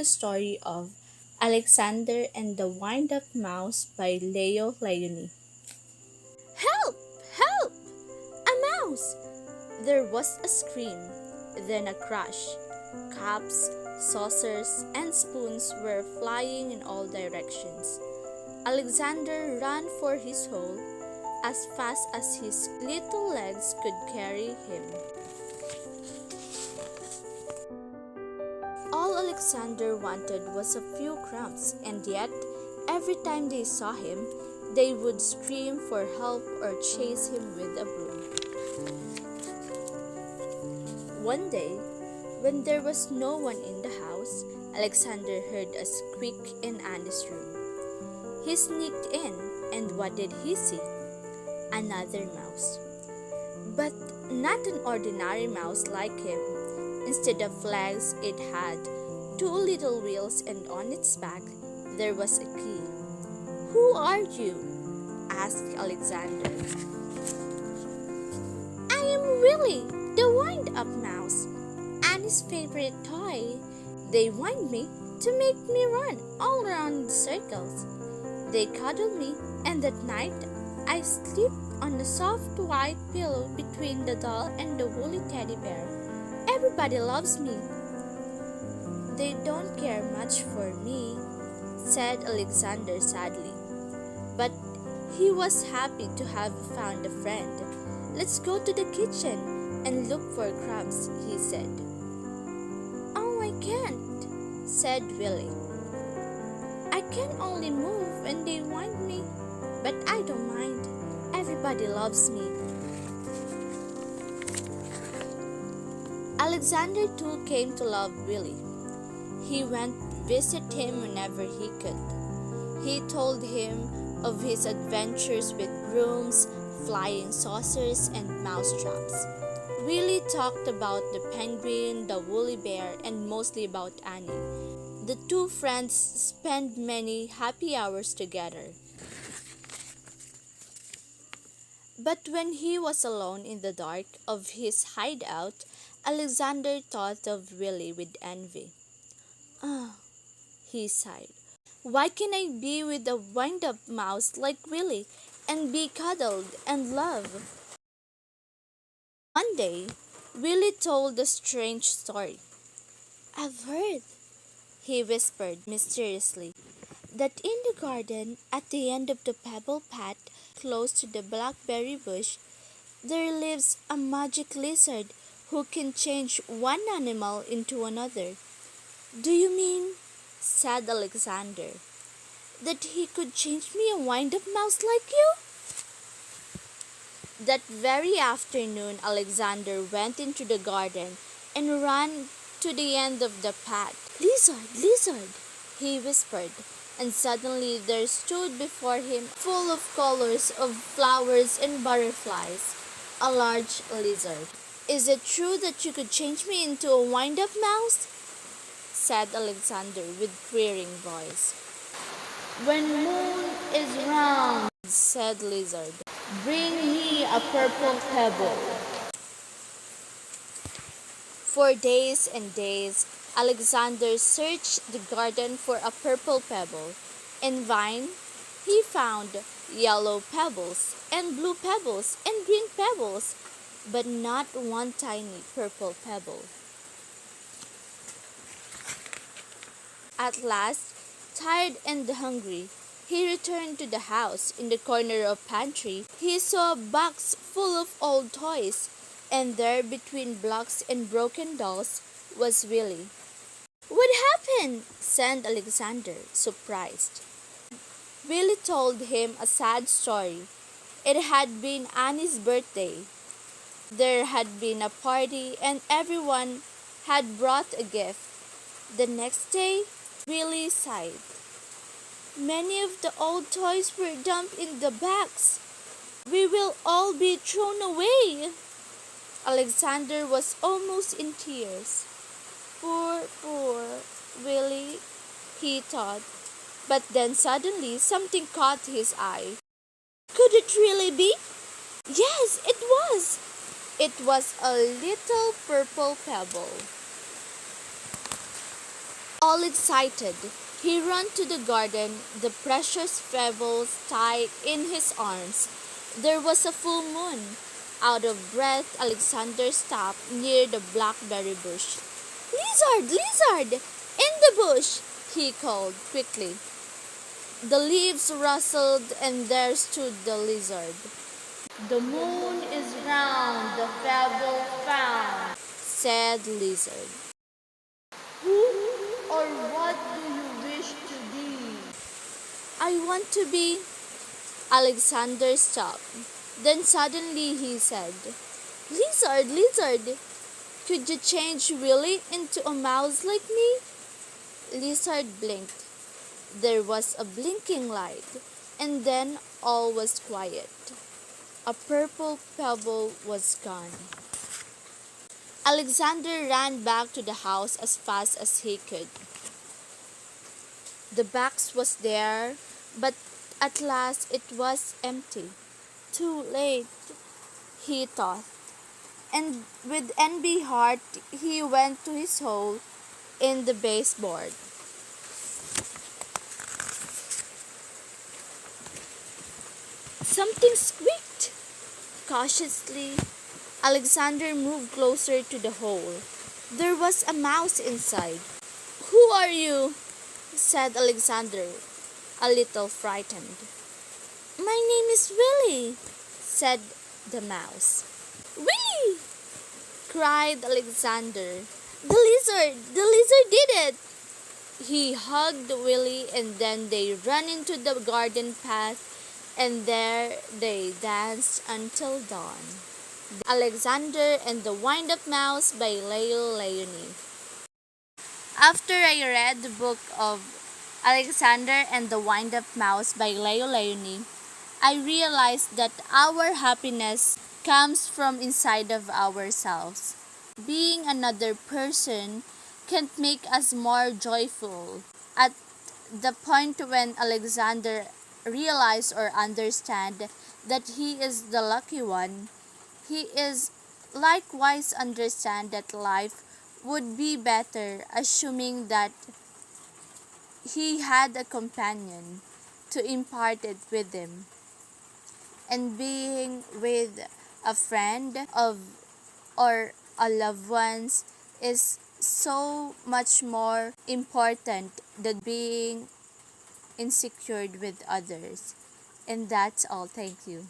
the story of Alexander and the Wind-Up Mouse by Lionni. Help! Help! A mouse! There was a scream, then a crash. Cups, saucers, and spoons were flying in all directions. Alexander ran for his hole as fast as his little legs could carry him. All Alexander wanted was a few crumbs, and yet, every time they saw him, they would scream for help or chase him with a broom. One day, when there was no one in the house, Alexander heard a squeak in Annie's room. He sneaked in, and what did he see? Another mouse. But not an ordinary mouse like him. Instead of legs, it had two little wheels, and on its back there was a key. "Who are you?" asked Alexander. "I am Willie, the wind-up mouse, Annie's favorite toy. They wind me to make me run all around in circles. They cuddle me, and at night I sleep on the soft white pillow between the doll and the woolly teddy bear. Everybody loves me." "They don't care much for me," said Alexander sadly. But he was happy to have found a friend. "Let's go to the kitchen and look for crumbs," he said. "Oh, I can't," said Willie. "I can only move when they wind me, but I don't mind. Everybody loves me." Alexander too came to love Willie. He went to visit him whenever he could. He told him of his adventures with brooms, flying saucers, and mousetraps. Willie talked about the penguin, the woolly bear, and mostly about Annie. The two friends spent many happy hours together. But when he was alone in the dark of his hideout, Alexander thought of Willie with envy. "Ah," he sighed. "Why can't I be with a wind-up mouse like Willie and be cuddled and loved?" One day, Willie told a strange story. "I've heard," he whispered mysteriously, "that in the garden at the end of the pebble path close to the blackberry bush, there lives a magic lizard who can change one animal into another." "Do you mean," said Alexander, "that he could change me a wind-up mouse like you?" That very afternoon, Alexander went into the garden and ran to the end of the path. "Lizard, lizard," he whispered, and suddenly there stood before him, full of colors of flowers and butterflies, a large lizard. "Is it true that you could change me into a wind-up mouse?" said Alexander with quivering voice. "When moon is round," said lizard, "bring me a purple pebble." For days and days, Alexander searched the garden for a purple pebble. In vain, he found yellow pebbles, and blue pebbles, and green pebbles, but not one tiny purple pebble. At last, tired and hungry, he returned to the house. In the corner of pantry, he saw a box full of old toys, and there between blocks and broken dolls was Willie. "What happened?" said Alexander, surprised. Willie told him a sad story. It had been Annie's birthday. There had been a party, and everyone had brought a gift. The next day, Willie sighed. "Many of the old toys were dumped in the bags. We will all be thrown away." Alexander was almost in tears. Poor Willie, he thought. But then suddenly something caught his eye. Could it really be? Yes, it was. It was a little purple pebble. All excited, he ran to the garden, the precious pebbles tied in his arms. There was a full moon. Out of breath, Alexander stopped near the blackberry bush. Lizard! Lizard! In the bush! He called quickly. The leaves rustled, and there stood the lizard. The moon is round, the pebble found, said Lizard. Who or what do you wish to be? I want to be. Alexander stopped. Then suddenly he said, Lizard, lizard, could you change really into a mouse like me? Lizard blinked. There was a blinking light, and then all was quiet. A purple pebble was gone. Alexander ran back to the house as fast as he could. The box was there, but at last it was empty. Too late, he thought. And with envy heart, he went to his hole in the baseboard. Something squeaked. Cautiously, Alexander moved closer to the hole. There was a mouse inside. Who are you? Said Alexander, a little frightened. My name is Willie, said the mouse. Willie! Cried Alexander. The lizard did it! He hugged Willie, and then they ran into the garden path, and there they danced until dawn. Alexander and the Wind-Up Mouse by Lionni. After I read the book of Alexander and the Wind-Up Mouse by Lionni, I realized that our happiness comes from inside of ourselves. Being another person can't make us more joyful. At the point when Alexander realized or understand that he is the lucky one, he is likewise understand that life would be better assuming that he had a companion to impart it with him. And being with a friend of or a loved ones is so much more important than being insecure with others. And that's all. Thank you.